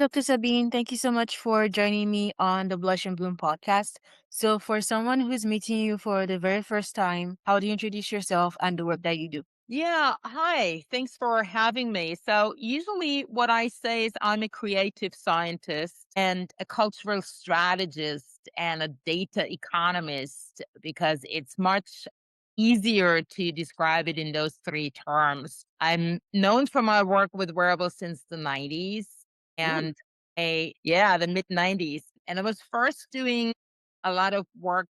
Dr. Sabine, thank you so much for joining me on the Blush and Bloom podcast. So, for someone who's meeting you for the very first time, how do you introduce yourself and the work that you do? Yeah, hi. Thanks for having me. So, usually what I say is I'm a creative scientist and a cultural strategist and a data economist because it's much easier to describe it in those three terms. I'm known for my work with wearables since the 90s Ooh. and the mid 90s. And I was first doing a lot of work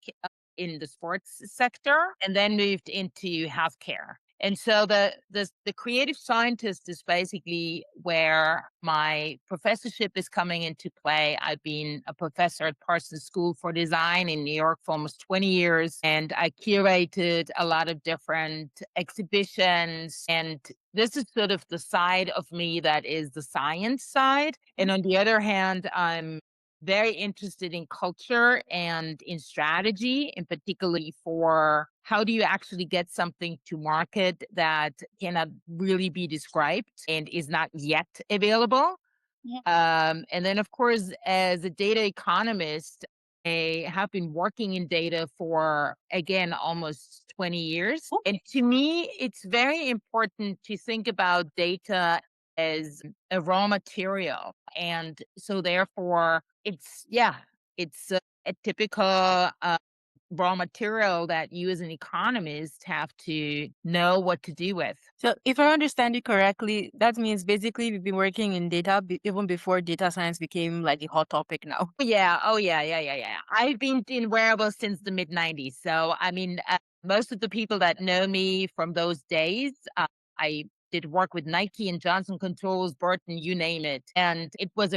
in the sports sector and then moved into healthcare. And so the creative scientist is basically where my professorship is coming into play. I've been a professor at Parsons School for Design in New York for almost 20 years, and I curated a lot of different exhibitions. And this is sort of the side of me that is the science side. And on the other hand, I'm very interested in culture and in strategy, and particularly for how do you actually get something to market that cannot really be described and is not yet available. Yeah. And then, of course, as a data economist, I have been working in data for, again, almost 20 years. Oh. And to me, it's very important to think about data as a raw material. And so, therefore, it's a typical raw material that you as an economist have to know what to do with. So, if I understand you correctly, that means basically we've been working in data even before data science became like the hot topic now. Yeah. I've been in wearables since the mid 90s. So, I mean, most of the people that know me from those days, I did work with Nike and Johnson Controls, Burton, you name it. And it was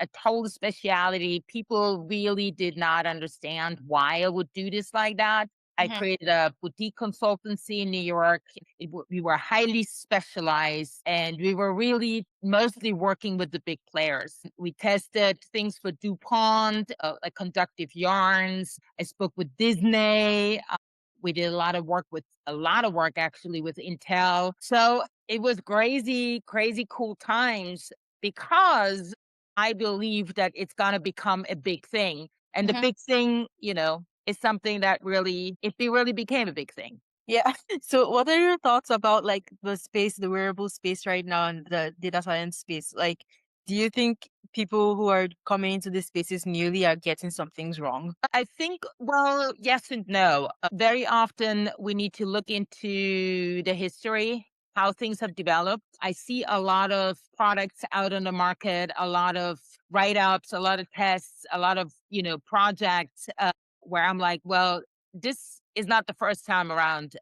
a total speciality. People really did not understand why I would do this like that. I Mhm. created a boutique consultancy in New York. We were highly specialized and we were really mostly working with the big players. We tested things for DuPont, like conductive yarns. I spoke with Disney. We did a lot of work actually with Intel. So it was crazy, crazy cool times because I believe that it's going to become a big thing. And the Mhm. big thing, is something that really became a big thing. Yeah. So, what are your thoughts about like the space, the wearable space right now, and the data science space? Like, do you think people who are coming into these spaces newly are getting some things wrong? I think, well, yes and no. Very often we need to look into the history, how things have developed. I see a lot of products out on the market, a lot of write ups, a lot of tests, a lot of, projects where I'm like, well, this is not the first time around.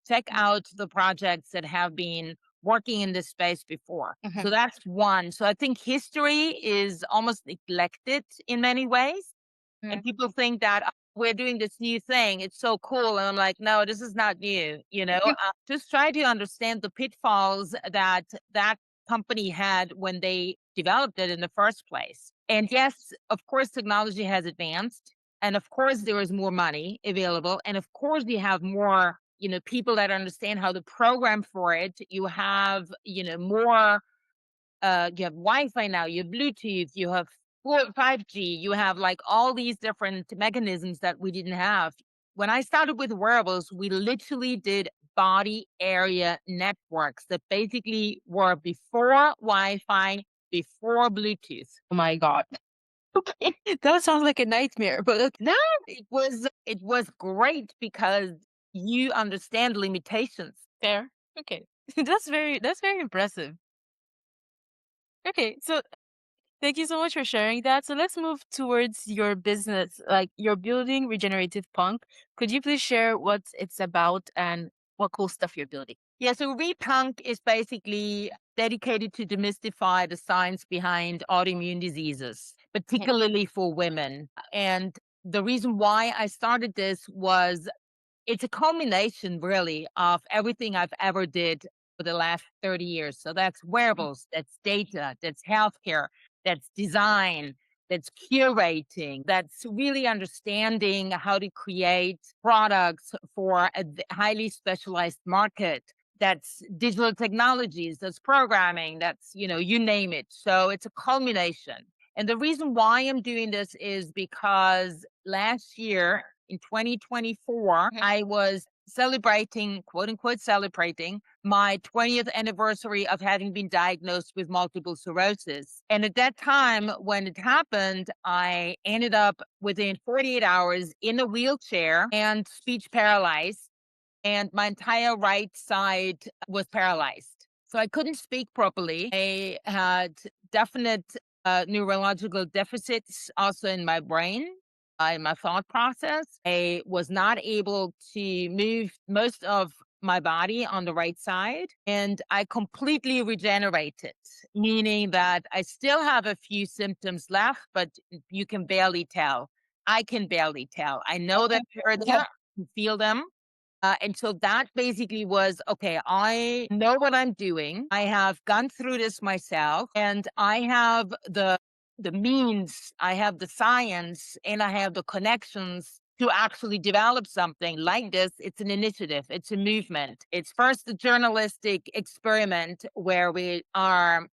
Check out the projects that have been working in this space before. Mhm. So that's one. So I think history is almost neglected in many ways. And Mhm. people think that, "Oh, we're doing this new thing. It's so cool." And I'm like, no, this is not new. Just try to understand the pitfalls that that company had when they developed it in the first place. And yes, of course, technology has advanced. And of course, there is more money available. And of course, you have more, people that understand how to program for it. You have, more you have Wi-Fi now, you have Bluetooth, you have 5G, you have like all these different mechanisms that we didn't have. When I started with wearables, we literally did body area networks that basically were before Wi-Fi, before Bluetooth. Oh my God. Okay. That sounds like a nightmare, but okay. No, it was great because you understand limitations. Fair. Okay. That's very impressive. Okay. So, thank you so much for sharing that. So let's move towards your business. Like you're building Regenerative Punk. Could you please share what it's about and what cool stuff you're building? Yeah, so Repunk is basically dedicated to demystify the science behind autoimmune diseases, Mhm. particularly for women. And the reason why I started this was it's a culmination really of everything I've ever did for the last 30 years. So that's wearables, that's data, that's healthcare, that's design, that's curating, that's really understanding how to create products for a highly specialized market. that's digital technologies, that's programming, that's, you name it. So it's a culmination. And the reason why I'm doing this is because last year in 2024, I was celebrating, quote unquote, celebrating my 20th anniversary of having been diagnosed with multiple sclerosis. And at that time, when it happened, I ended up within 48 hours in a wheelchair and speech paralyzed, and my entire right side was paralyzed. So I couldn't speak properly. I had definite neurological deficits also in my brain, in my thought process. I was not able to move most of my body on the right side, and I completely regenerated, meaning that I still have a few symptoms left, but you can barely tell. I can barely tell. I know that they're there, I can feel them, and so that basically was okay. I know what I'm doing. I have gone through this myself, and I have the means, I have the science, and I have the connections to actually develop something like this. It's an initiative. It's a movement. It's first a journalistic experiment where we are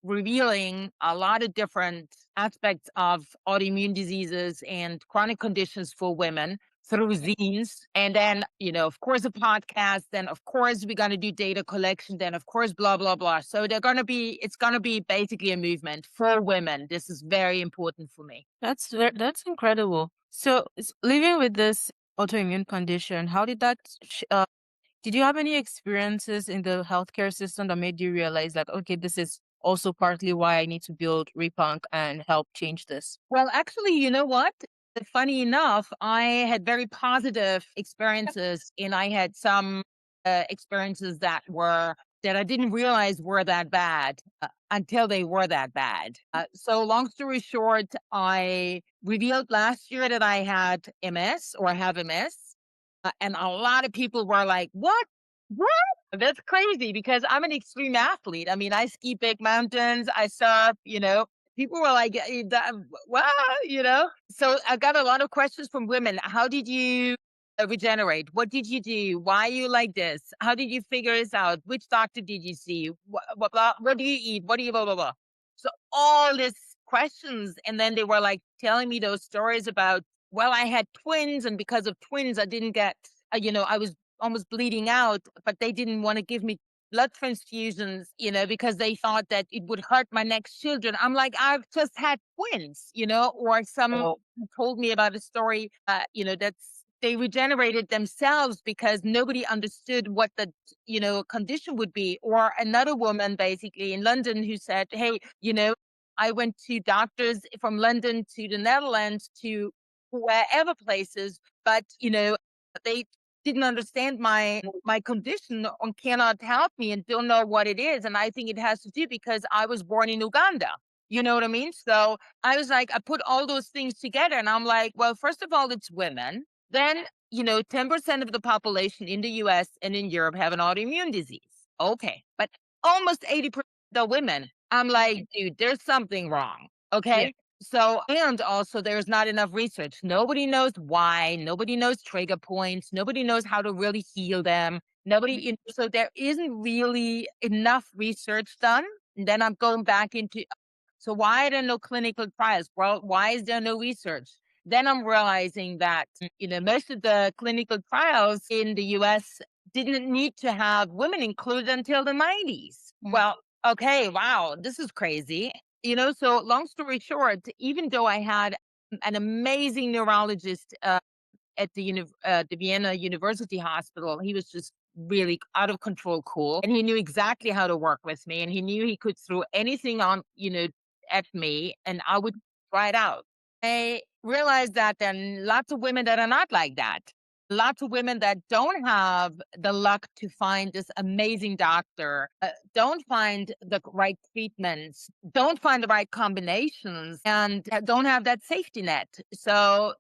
revealing a lot of different aspects of autoimmune diseases and chronic conditions for women through zines. And then, of course, a podcast. Then, of course, we're going to do data collection. Then, of course, blah, blah, blah. So it's going to be basically a movement for women. This is very important for me. That's incredible. So, living with this autoimmune condition, how did that did you have any experiences in the healthcare system that made you realize like, okay, this is also partly why I need to build Repunk and help change this? Well, actually, you know what? Funny enough, I had very positive experiences, and I had some experiences that I didn't realize were that bad until they were that bad. So, long story short, I revealed last year that I had MS or have MS, and a lot of people were like, "What? What? That's crazy," because I'm an extreme athlete. I mean, I ski big mountains, I surf, people were like, "What?" So I got a lot of questions from women. How did you regenerate? What did you do? Why are you like this? How did you figure this out? Which doctor did you see? What do you eat? What do you blah, blah, blah? So all these questions. And then they were like telling me those stories about, well, I had twins, and because of twins, I didn't get, I was almost bleeding out, but they didn't want to give me blood transfusions, because they thought that it would hurt my next children. I'm like, I've just had twins, or some Oh, told me about a story, that's they regenerated themselves because nobody understood what the, condition would be. Or another woman basically in London who said, hey, I went to doctors from London to the Netherlands to wherever places, but, they didn't understand my condition and cannot help me and don't know what it is. And I think it has to do because I was born in Uganda. You know what I mean? So I was like, I put all those things together, and I'm like, well, first of all, it's women. Then, 10% of the population in the US and in Europe have an autoimmune disease. Okay. But almost 80% are women. I'm like, dude, there's something wrong. yeah. Okay. So, and also there's not enough research. Nobody knows why. Nobody knows trigger points. Nobody knows how to really heal them. So there isn't really enough research done. And then I'm going back into, so why are there no clinical trials? Well, why is there no research? Then I'm realizing that, most of the clinical trials in the US didn't need to have women included until the 90s. Well, okay, wow, this is crazy. So long story short, even though I had an amazing neurologist at the Vienna University Hospital, he was just really out of control cool, and he knew exactly how to work with me, and he knew he could throw anything on, at me, and I would try it out. I realized that there are lots of women that are not like that. Lots of women that don't have the luck to find this amazing doctor, don't find the right treatments, don't find the right combinations, and don't have that safety net. So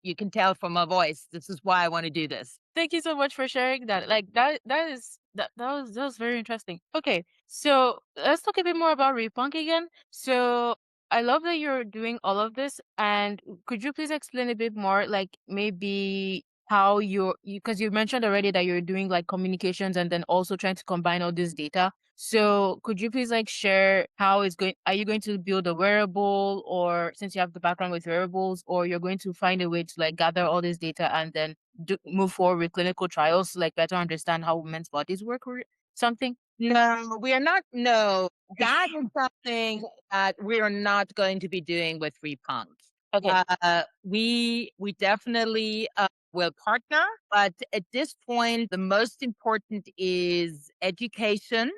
you can tell from my voice, this is why I want to do this. Thank you so much for sharing that. Like that was very interesting. Okay, so let's talk a bit more about Repunk again. So I love that you're doing all of this, and could you please explain a bit more, like maybe how because you mentioned already that you're doing like communications and then also trying to combine all this data. So could you please like share how it's going? Are you going to build a wearable, or since you have the background with wearables, or you're going to find a way to like gather all this data and then move forward with clinical trials to like better understand how women's bodies work or something? No, we are not. No, that is something that we are not going to be doing with Repunk. Okay. We definitely will partner, but at this point, the most important is education.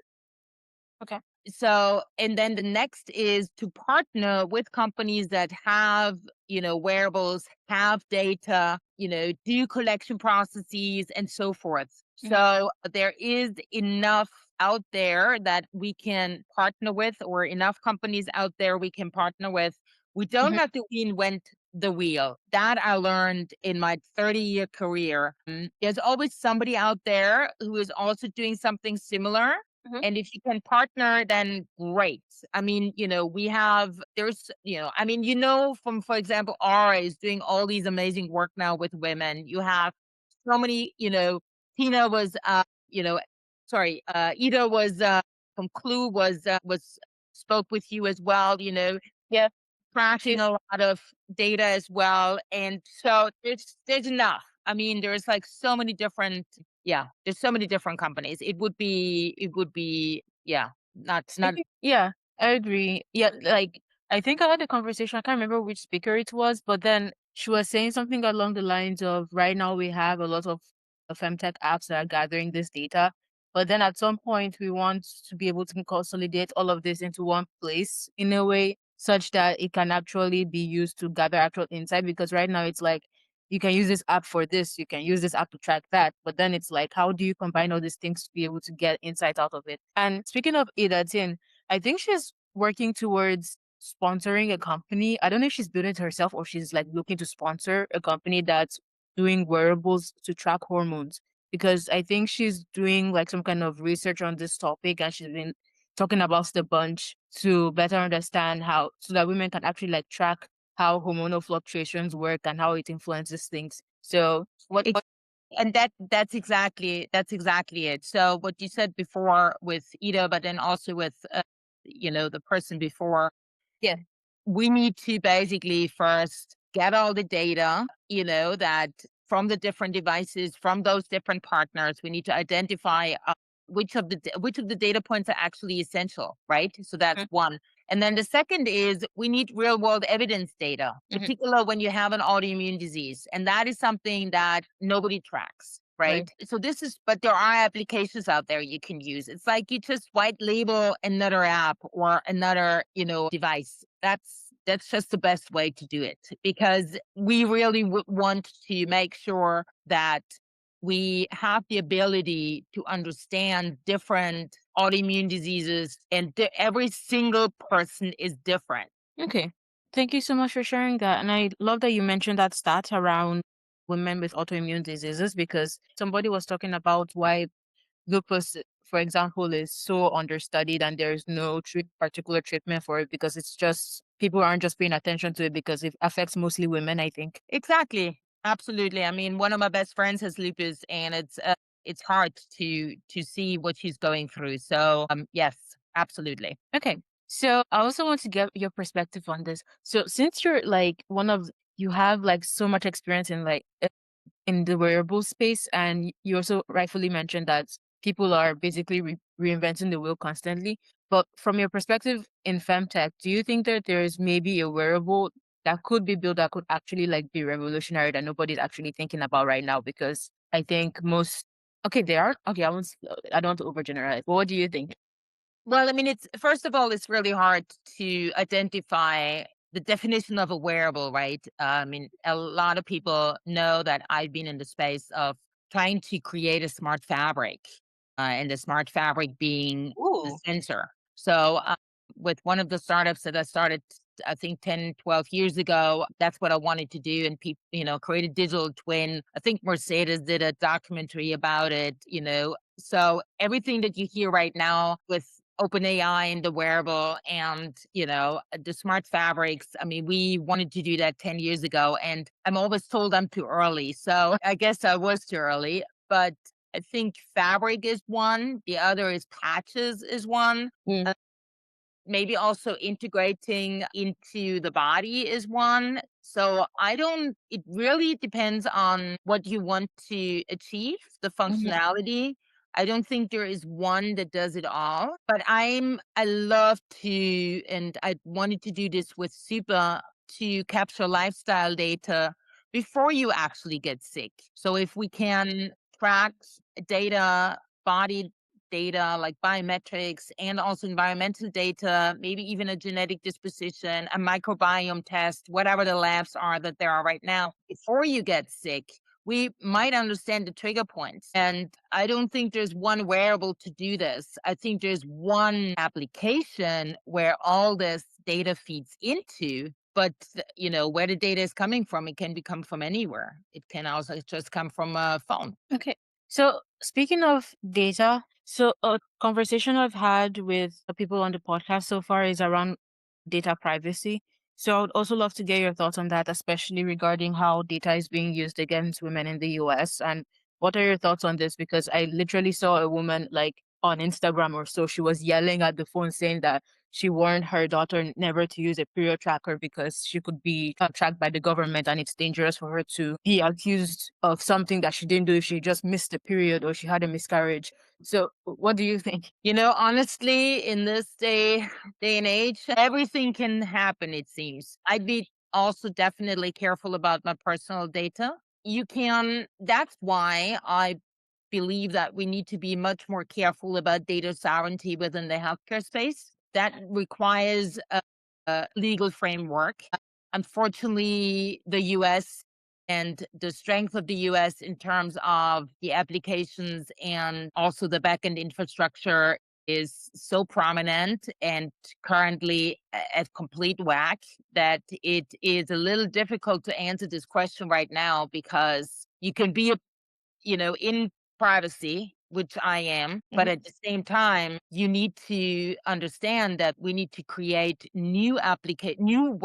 Okay. So, and then the next is to partner with companies that have, wearables, have data, do collection processes and so forth. Mhm. So there is enough out there that we can partner with, or enough companies out there we can partner with. We don't Mhm. have to reinvent the wheel. That I learned in my 30-year career. There's always somebody out there who is also doing something similar, Mhm. and if you can partner, then great. I mean, from, for example, Aura is doing all these amazing work now with women. You have so many, Tina was, sorry, Ida was, from Clue was spoke with you as well, Yeah. tracking She's a lot of data as well. And so there's enough. I mean, there's like so many different, yeah, there's so many different companies. It would be, yeah, not speaking. Yeah, I agree. Yeah, like I think I had a conversation. I can't remember which speaker it was, but then she was saying something along the lines of right now we have a lot of FemTech apps that are gathering this data, but then at some point we want to be able to consolidate all of this into one place in a way such that it can actually be used to gather actual insight. Because right now it's like you can use this app for this, you can use this app to track that. But then it's like, how do you combine all these things to be able to get insight out of it? And speaking of Ida Tin, I think she's working towards sponsoring a company. I don't know if she's building it herself or she's like looking to sponsor a company that's doing wearables to track hormones. Because I think she's doing like some kind of research on this topic and she's been talking about it a bunch to better understand how so that women can actually like track how hormonal fluctuations work and how it influences things. So Ex- and that's exactly it. So what you said before with Ida, but then also with the person before, yeah. we need to basically first get all the data, that from the different devices, from those different partners, we need to identify which of the data points are actually essential, right? So that's Mhm. one. And then the second is we need real world evidence data, Mhm. particularly when you have an autoimmune disease. And that is something that nobody tracks. Right. Right. So but there are applications out there you can use. It's like you just white label another app or another, device. That's just the best way to do it, because we really want to make sure that we have the ability to understand different autoimmune diseases, and every single person is different. Okay. Thank you so much for sharing that. And I love that you mentioned that stat around women with autoimmune diseases because somebody was talking about why lupus, for example, is so understudied and there's no particular treatment for it because it's just people aren't just paying attention to it because it affects mostly women, I think. Exactly. Absolutely. I mean, one of my best friends has lupus, and it's hard to see what she's going through. So, yes, absolutely. Okay. So I also want to get your perspective on this. So since you're like you have like so much experience in like in the wearable space. And you also rightfully mentioned that people are basically reinventing the wheel constantly. But from your perspective in femtech, do you think that there is maybe a wearable that could be built that could actually like be revolutionary that nobody's actually thinking about right now? Because I think most okay, they are okay. I don't want to overgeneralize. But what do you think? Well, I mean, it's first of all, it's really hard to identify the definition of a wearable, right? I mean, a lot of people know that I've been in the space of trying to create a smart fabric, and the smart fabric being the Ooh. sensor. So, with one of the startups that I started, I think 10, 12 years ago, that's what I wanted to do. And people, create a digital twin. I think Mercedes did a documentary about it, So everything that you hear right now with OpenAI and the wearable and, the smart fabrics. I mean, we wanted to do that 10 years ago, and I'm always told I'm too early. So I guess I was too early. But I think fabric is one. The other is patches is one. Mm. Maybe also integrating into the body is one. So it really depends on what you want to achieve, the Mhm. functionality. I don't think there is one that does it all, but I love to, and I wanted to do this with Super to capture lifestyle data before you actually get sick. So if we can track data, body data like biometrics and also environmental data, maybe even a genetic disposition, a microbiome test, whatever the labs are that there are right now, before you get sick, we might understand the trigger points. And I don't think there's one wearable to do this. I think there's one application where all this data feeds into. But where the data is coming from, it can come from anywhere. It can also just come from a phone. Okay. So speaking of data, so a conversation I've had with the people on the podcast so far is around data privacy. So I would also love to get your thoughts on that, especially regarding how data is being used against women in the US. And what are your thoughts on this? Because I literally saw a woman like on Instagram or so, she was yelling at the phone saying that she warned her daughter never to use a period tracker because she could be tracked by the government and it's dangerous for her to be accused of something that she didn't do if she just missed a period or she had a miscarriage. So what do you think? Honestly, in this day and age, everything can happen, it seems. I'd be also definitely careful about my personal data. That's why I believe that we need to be much more careful about data sovereignty within the healthcare space. That requires a legal framework. Unfortunately, the US and the strength of the US in terms of the applications and also the backend infrastructure is so prominent and currently at complete whack that it is a little difficult to answer this question right now because you can be in privacy, which I am, but Mhm. at the same time, you need to understand that we need to create new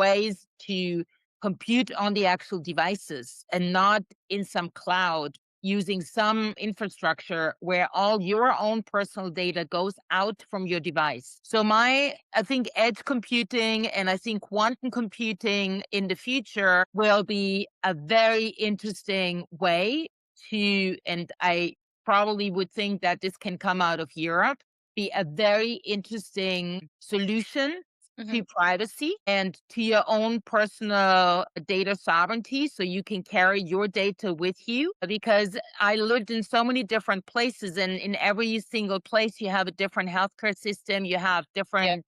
ways to compute on the actual devices and not in some cloud using some infrastructure where all your own personal data goes out from your device. So I think edge computing and I think quantum computing in the future will be a very interesting way and I probably would think that this can come out of Europe, be a very interesting solution Mhm. to privacy and to your own personal data sovereignty so you can carry your data with you. Because I lived in so many different places, and in every single place, you have a different healthcare system, you have Yeah, different,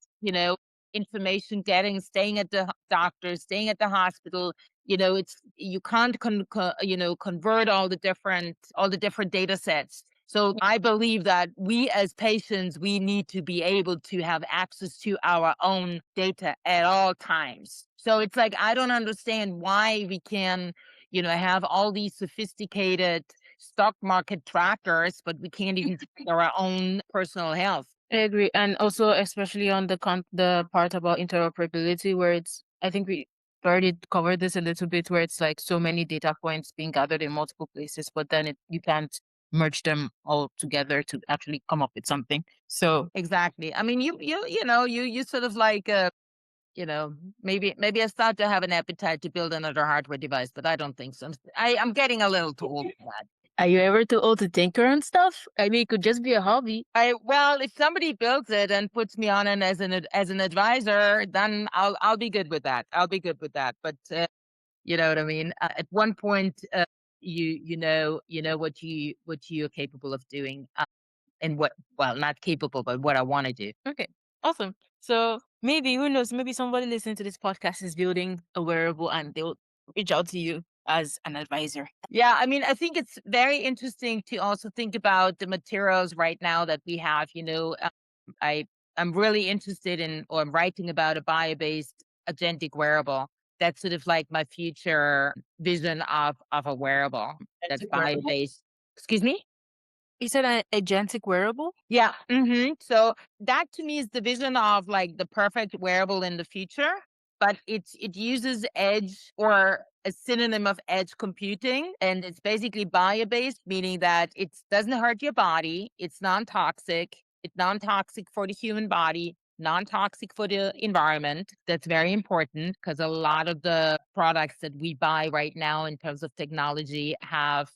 information getting, staying at the doctor, staying at the hospital, it's you can't convert all the different data sets. So I believe that we as patients we need to be able to have access to our own data at all times. So it's like I don't understand why we can have all these sophisticated stock market trackers but we can't even track our own personal health. I agree. And also, especially on the part about interoperability, where I think we already covered this a little bit, where it's like so many data points being gathered in multiple places, but then you can't merge them all together to actually come up with something. So Exactly. I mean, you sort of like you know, maybe I start to have an appetite to build another hardware device, but I don't think so. I'm getting a little too old for that. are you ever too old to tinker on stuff? I mean, it could just be a hobby. Well, if somebody builds it and puts me on it as an advisor, then I'll be good with that. I'll be good with that. But you know what I mean. At one point, you know what you are capable of doing, and what well not capable, but what I want to do. Okay, awesome. So maybe, who knows, maybe somebody listening to this podcast is building a wearable and they'll reach out to you as an advisor. Yeah, I mean, I think it's very interesting to also think about the materials right now that we have. I I'm really interested in or I'm writing about a bio-based agentic wearable. That's sort of like my future vision of a wearable that's Agentic wearable? bio-based. Excuse me? You said an agentic wearable? Yeah. So that to me is the vision of like the perfect wearable in the future, but it uses edge or a synonym of edge computing, and it's basically bio-based, meaning that it doesn't hurt your body, it's non-toxic for the human body, non-toxic for the environment. That's very important because a lot of the products that we buy right now in terms of technology have,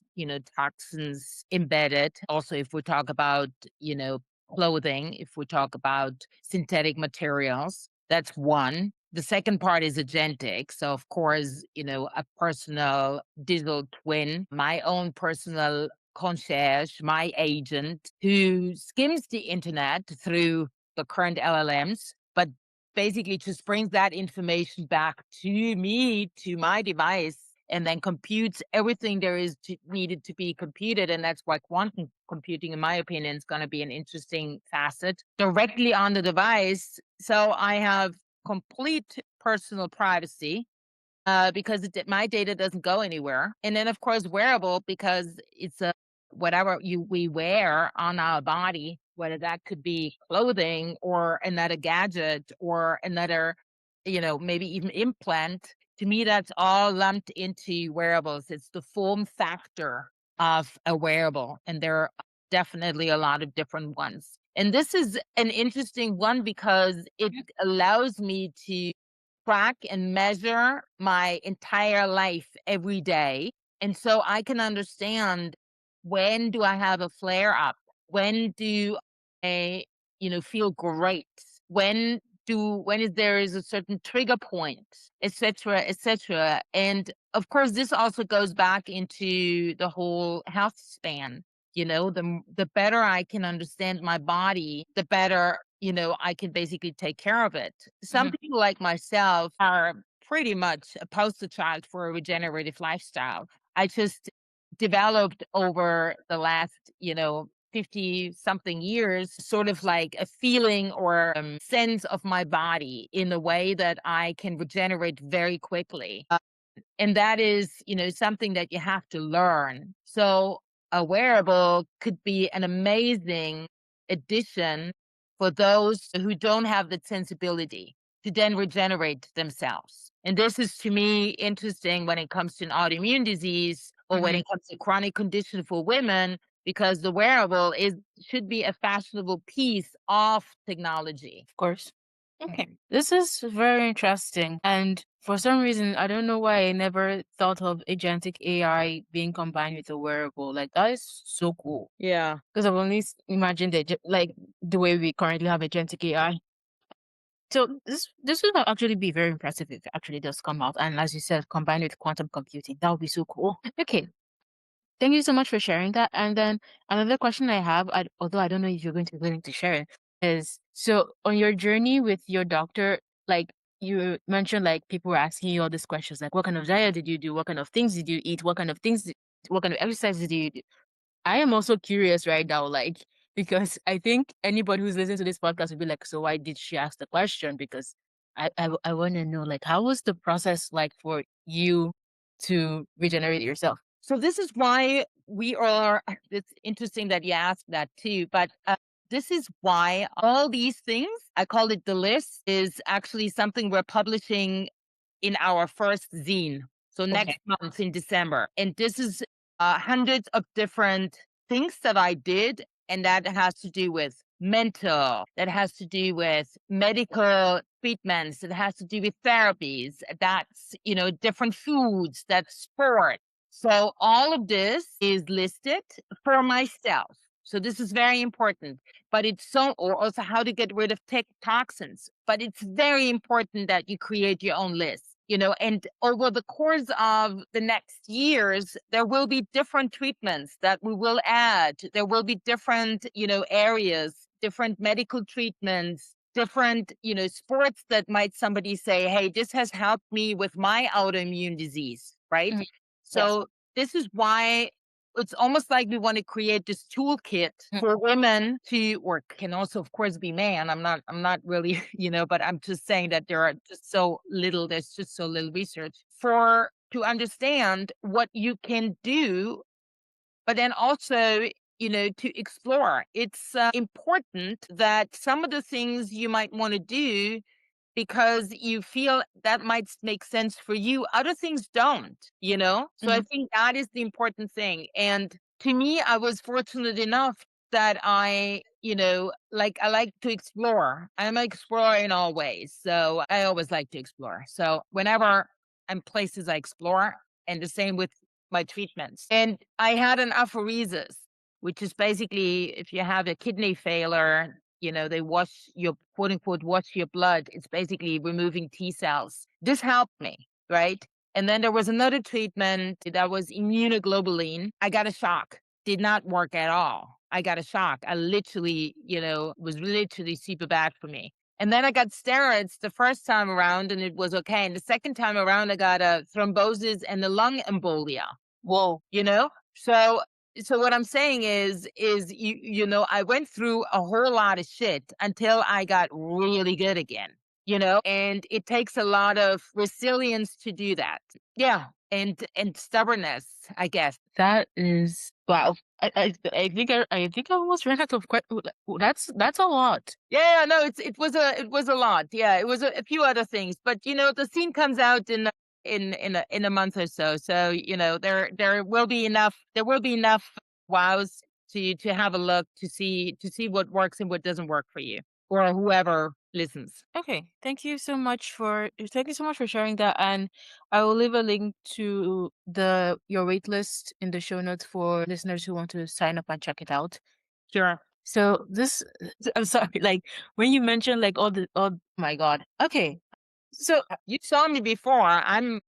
toxins embedded. Also, if we talk about, you know, clothing, if we talk about synthetic materials, that's one. The second part is agentic. So, of course, a personal digital twin, my own personal concierge, my agent who skims the internet through the current LLMs, but basically just brings that information back to me, to my device, and then computes everything there is needed to be computed. And that's why quantum computing, in my opinion, is going to be an interesting facet directly on the device. So I have complete personal privacy because my data doesn't go anywhere. And then, of course, wearable because it's a whatever we wear on our body, whether that could be clothing or another gadget or another, maybe even implant. To me, that's all lumped into wearables. It's the form factor of a wearable, and there are definitely a lot of different ones. And this is an interesting one because it allows me to track and measure my entire life every day. And so I can understand when do I have a flare up? When do I, feel great? When is there is a certain trigger point, etc., etc. And of course, this also goes back into the whole health span. The better I can understand my body, the better, I can basically take care of it. Some Mhm. people like myself are pretty much a poster child for a regenerative lifestyle. I just developed over the last, 50 something years, sort of like a feeling or sense of my body in a way that I can regenerate very quickly. And that is, something that you have to learn. So a wearable could be an amazing addition for those who don't have the sensibility to then regenerate themselves. And this is to me interesting when it comes to an autoimmune disease or when Mhm. it comes to chronic condition for women, because the wearable should be a fashionable piece of technology. Of course. Okay. This is very interesting. And for some reason, I don't know why I never thought of agentic AI being combined with a wearable. Like, that is so cool. Yeah. Because I've only imagined it like the way we currently have agentic AI. So this would actually be very impressive if it actually does come out. And as you said, combined with quantum computing, that would be so cool. Okay. Thank you so much for sharing that. And then another question I have, although I don't know if you're going to be willing to share it, is so on your journey with your doctor, like you mentioned, like people were asking you all these questions, like what kind of diet did you do? What kind of things did you eat? What kind of exercises did you do? I am also curious right now, like, because I think anybody who's listening to this podcast would be like, so why did she ask the question? Because I want to know, like, how was the process like for you to regenerate yourself? So this is why we are. It's interesting that you asked that too, but this is why all these things, I call it the list, is actually something we're publishing in our first zine. So next Okay. month in December. And this is hundreds of different things that I did. And that has to do with mental, that has to do with medical treatments, that has to do with therapies, that's, different foods, that's sport. So all of this is listed for myself. So this is very important, but or also how to get rid of toxins. But it's very important that you create your own list, and over the course of the next years, there will be different treatments that we will add. There will be different, areas, different medical treatments, different, sports that might somebody say, hey, this has helped me with my autoimmune disease, right? Mhm. Yes. So this is why it's almost like we want to create this toolkit Mm. for women to, or can also, of course, be man. I'm not really, but I'm just saying that there's just so little research to understand what you can do, but then also, to explore. It's important that some of the things you might want to do because you feel that might make sense for you. Other things don't. So I Hmm. think that is the important thing. And to me, I was fortunate enough that I like to explore. I'm an explorer in all ways. So I always like to explore. So whenever I'm places I explore, and the same with my treatments. And I had an aphoresis, which is basically if you have a kidney failure, they wash your quote unquote wash your blood. It's basically removing T cells. This helped me, right? And then there was another treatment that was immunoglobulin. I got a shock. Did not work at all. I got a shock. I literally, was literally super bad for me. And then I got steroids the first time around and it was okay. And the second time around, I got a thrombosis and a lung embolia. Whoa. You know? So what I'm saying is I went through a whole lot of shit until I got really good again. And it takes a lot of resilience to do that. Yeah. And stubbornness, I guess. That is wow. I think I almost ran out of that's a lot. Yeah, no, it was a lot. Yeah, it was a few other things, but the scene comes out in a month or so. So there will be enough wows to have a look to see what works and what doesn't work for you or whoever listens. Okay, thank you so much for sharing that, and I will leave a link to the your wait list in the show notes for listeners who want to sign up and check it out. Sure. So this, I'm sorry, like when you mentioned like oh my God. Okay, so You saw me before. I'm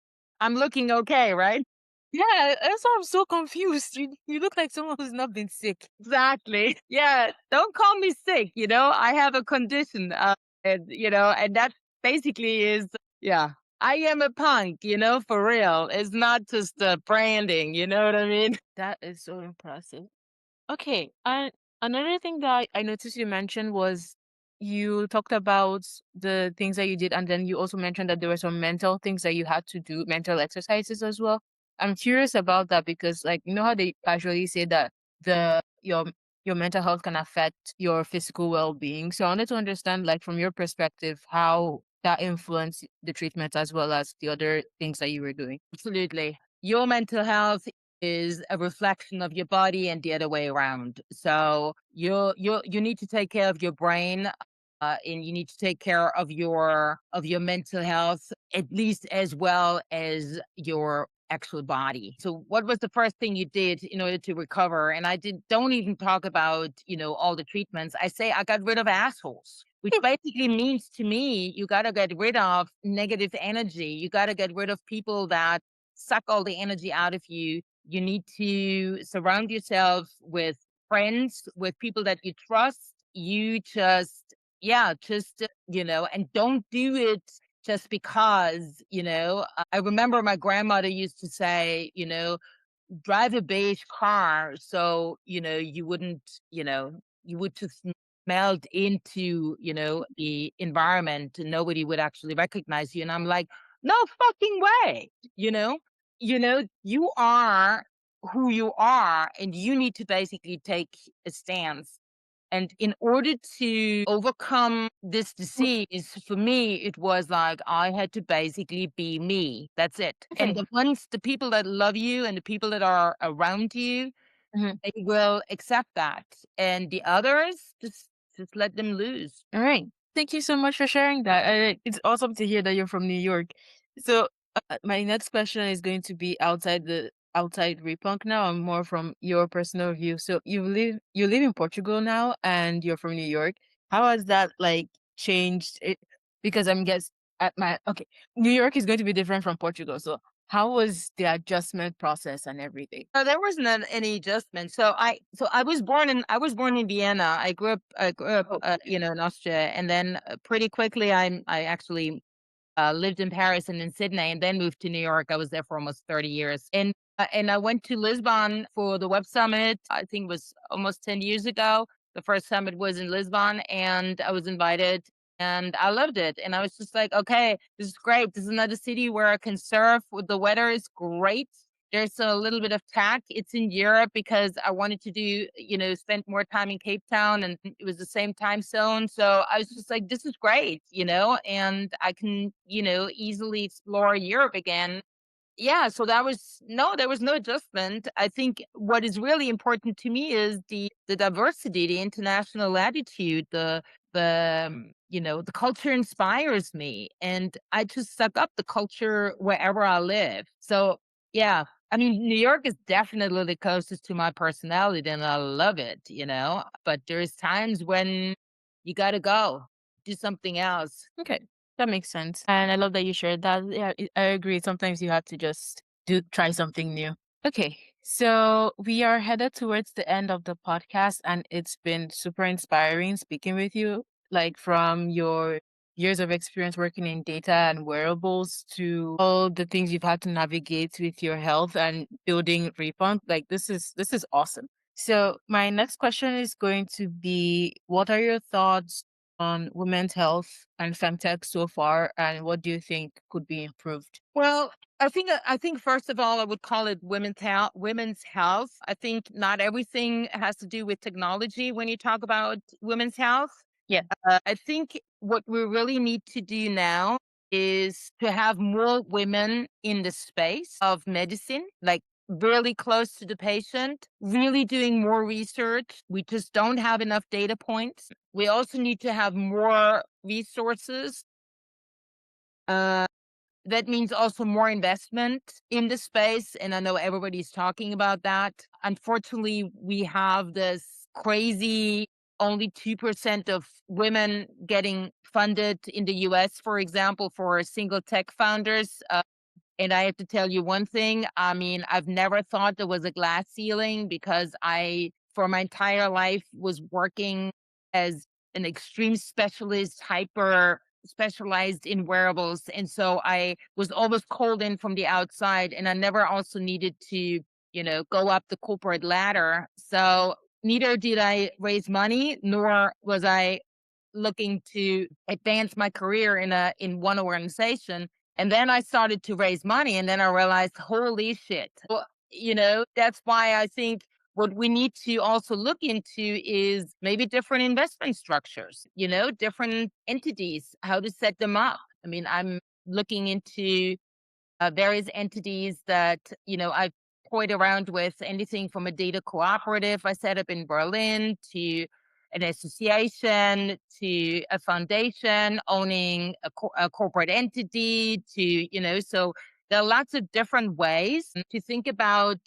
looking okay, right? yeah, that's why I'm so confused. You look like someone who's not been sick. Exactly. Yeah. Don't call me sick. I have a condition. And that basically is, yeah. I am a punk, for real. It's not just branding. You know what I mean? That is so impressive. Okay, and another thing that I noticed you mentioned was you talked about the things that you did, and then you also mentioned that there were some mental things that you had to do, mental exercises as well. I'm curious about that because, like, you know how they casually say that the your mental health can affect your physical well-being. So I wanted to understand, like, from your perspective, how that influenced the treatment as well as the other things that you were doing. Absolutely. Your mental health is a reflection of your body and the other way around. So you need to take care of your brain, and you need to take care of your mental health at least as well as your actual body. So what was the first thing you did in order to recover? And I don't even talk about, all the treatments. I say I got rid of assholes, which basically means to me you got to get rid of negative energy. You got to get rid of people that suck all the energy out of you. You need to surround yourself with friends, with people that you trust. You just, yeah, and don't do it just because, I remember my grandmother used to say, drive a beige car so, you would just melt into, the environment and nobody would actually recognize you. And I'm like, no fucking way. You know, you are who you are and you need to basically take a stance. And in order to overcome this disease, for me, it was like I had to basically be me. That's it. And Okay. the people that love you and the people that are around you, they will accept that. And the others, just let them lose. All right. Thank you so much for sharing that. It's awesome to hear that you're from New York. So, my next question is going to be outside Repunk now, and more from your personal view. So, you live in Portugal now, and you're from New York. How has that like changed it? Because I'm guess at my okay, New York is going to be different from Portugal. So, how was the adjustment process and everything? There wasn't any adjustment. So I was born in Vienna. I grew up, Oh, in Austria, and then pretty quickly I actually lived in Paris and in Sydney, and then moved to New York. I was there for almost 30 years, and I went to Lisbon for the Web Summit. I think it was almost 10 years ago. The first summit was in Lisbon, and I was invited, and I loved it. And I was just like, okay, this is great. This is another city where I can surf. The weather is great. There's a little bit of tech. It's in Europe because I wanted to do, spend more time in Cape Town and it was the same time zone. So I was just like, this is great, and I can, easily explore Europe again. Yeah, so there was no adjustment. I think what is really important to me is the diversity, the international attitude, the culture inspires me, and I just suck up the culture wherever I live. So yeah, I mean, New York is definitely the closest to my personality, and I love it, But there's times when you got to go do something else. Okay, that makes sense. And I love that you shared that. Yeah, I agree. Sometimes you have to just try something new. Okay, so we are headed towards the end of the podcast, and it's been super inspiring speaking with you, like from your years of experience working in data and wearables to all the things you've had to navigate with your health and building Repunk. Like this is awesome. So my next question is going to be, what are your thoughts on women's health and FemTech so far, and what do you think could be improved? Well, I think first of all, I would call it women's health. I think not everything has to do with technology when you talk about women's health. Yeah. I think what we really need to do now is to have more women in the space of medicine, like really close to the patient, really doing more research. We just don't have enough data points. We also need to have more resources. Uh, that means also more investment in the space. And I know everybody's talking about that. Unfortunately, we have this crazy only 2% of women getting funded in the US, for example, for single tech founders. And I have to tell you one thing. I mean, I've never thought there was a glass ceiling because for my entire life, was working as an extreme specialist, hyper specialized in wearables. And so I was always called in from the outside, and I never also needed to, go up the corporate ladder. So neither did I raise money, nor was I looking to advance my career in one organization. And then I started to raise money, and then I realized, holy shit. Well, that's why I think what we need to also look into is maybe different investment structures, different entities, how to set them up. I mean, I'm looking into various entities that, I've toyed around with, anything from a data cooperative I set up in Berlin to an association to a foundation owning a corporate entity to, so there are lots of different ways to think about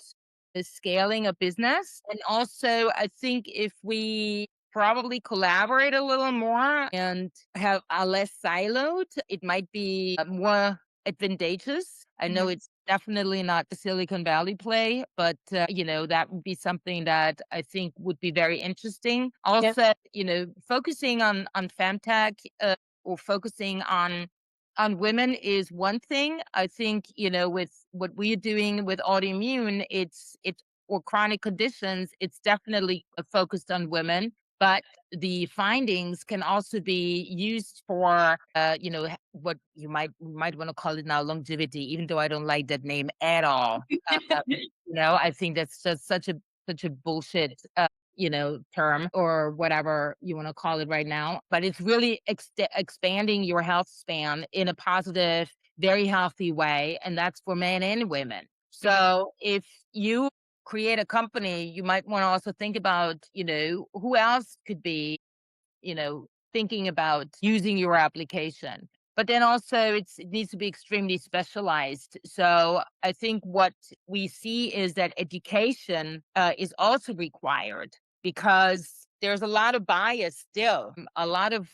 the scaling a business. And also, I think if we probably collaborate a little more and have a less siloed, it might be more advantageous. I know Mhm. it's definitely not the Silicon Valley play, but that would be something that I think would be very interesting. Yep. Also, focusing on femtech or focusing on women is one thing. I think, with what we're doing with autoimmune, it's or chronic conditions, it's definitely focused on women. But the findings can also be used for, what you might want to call it now longevity, even though I don't like that name at all. I think that's just such a bullshit, term or whatever you want to call it right now. But it's really expanding your health span in a positive, very healthy way, and that's for men and women. Mhm. So if you create a company, you might want to also think about, who else could be, thinking about using your application. But then also it needs to be extremely specialized. So I think what we see is that education is also required because there's a lot of bias still, a lot of,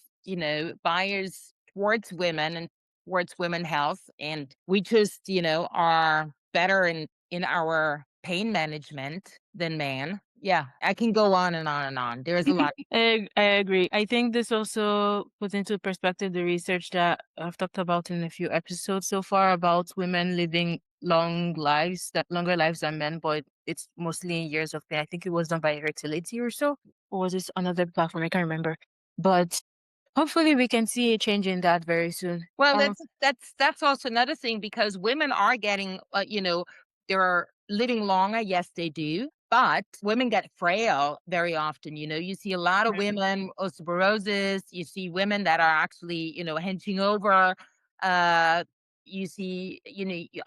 bias towards women and towards women health. And we just, are better in our pain management than man. Yeah, I can go on and on and on. There's a lot. I agree. I think this also puts into perspective the research that I've talked about in a few episodes so far about women living longer lives than men, but it's mostly in years of pain. I think it was done by fertility or so, or was this another platform? I can't remember. But hopefully we can see a change in that very soon. Well, that's also another thing because women are getting, there are living longer? Yes, they do. But women get frail very often. You see a lot of Right. women, osteoporosis. You see women that are actually, henching over. Uh, you see,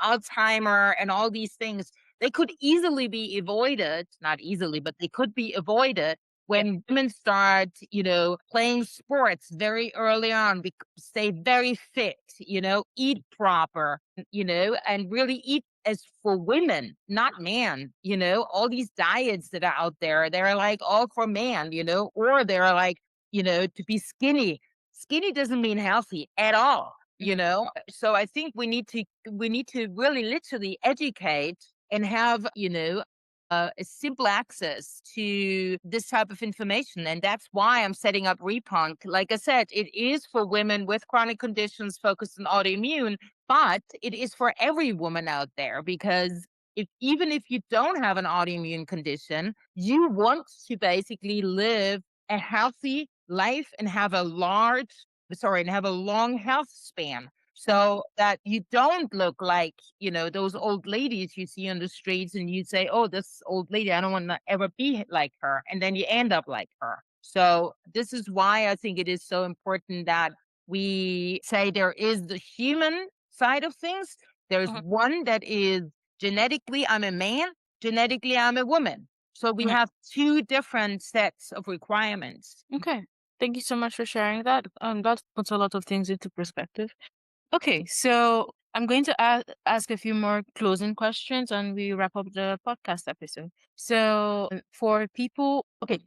Alzheimer and all these things. They could easily be avoided, not easily, but they could be avoided Yeah. when women start, playing sports very early on, stay very fit, eat proper, and really eat as for women, not man, all these diets that are out there, they're like all for man, or they're like, to be skinny. Skinny doesn't mean healthy at all, Mhm. So I think we need to really literally educate and have, a simple access to this type of information. And that's why I'm setting up Repunk. Like I said, it is for women with chronic conditions focused on autoimmune, but it is for every woman out there because even if you don't have an autoimmune condition, you want to basically live a healthy life and have a long health span so that you don't look like, those old ladies you see on the streets and you say, oh, this old lady, I don't want to ever be like her. And then you end up like her. So this is why I think it is so important that we say there is the human side of things. There's Mhm. one that is genetically, I'm a man, genetically, I'm a woman. So we Right. have two different sets of requirements. Okay. Thank you so much for sharing that. That puts a lot of things into perspective. Okay, so I'm going to ask a few more closing questions and we wrap up the podcast episode. So, for people, okay,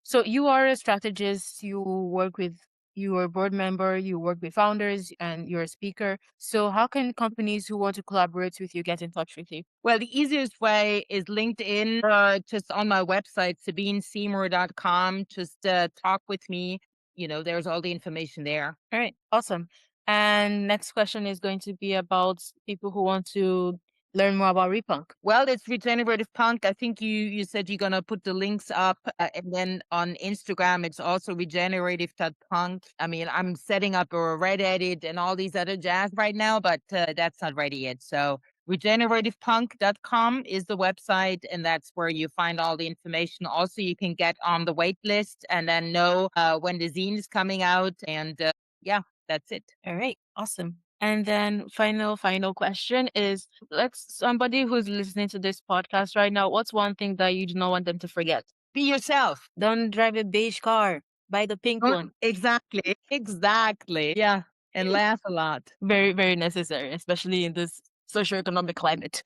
so you are a strategist, you are a board member, you work with founders, and you're a speaker. So, how can companies who want to collaborate with you get in touch with you? Well, the easiest way is LinkedIn or just on my website, sabineseymour.com. Just talk with me. There's all the information there. All right, awesome. And next question is going to be about people who want to learn more about Repunk. Well, it's Regenerative Punk. I think you said you're gonna put the links up, and then on Instagram it's also regenerative.punk. I mean, I'm setting up a Reddit and all these other jazz right now, but that's not ready yet. So regenerativepunk.com is the website, and that's where you find all the information. Also, you can get on the wait list and then know when the zine is coming out. And yeah, that's it. All right, awesome. And then final question is, let's somebody who's listening to this podcast right now, what's one thing that you do not want them to forget? Be yourself. Don't drive a beige car. Buy the pink one. Exactly. Exactly. Yeah. And laugh a lot. Very, very necessary, especially in this socioeconomic climate.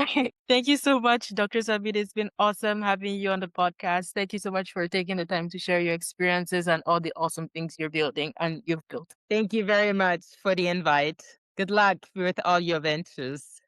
Okay. Thank you so much, Dr. Sabine. It's been awesome having you on the podcast. Thank you so much for taking the time to share your experiences and all the awesome things you're building and you've built. Thank you very much for the invite. Good luck with all your ventures.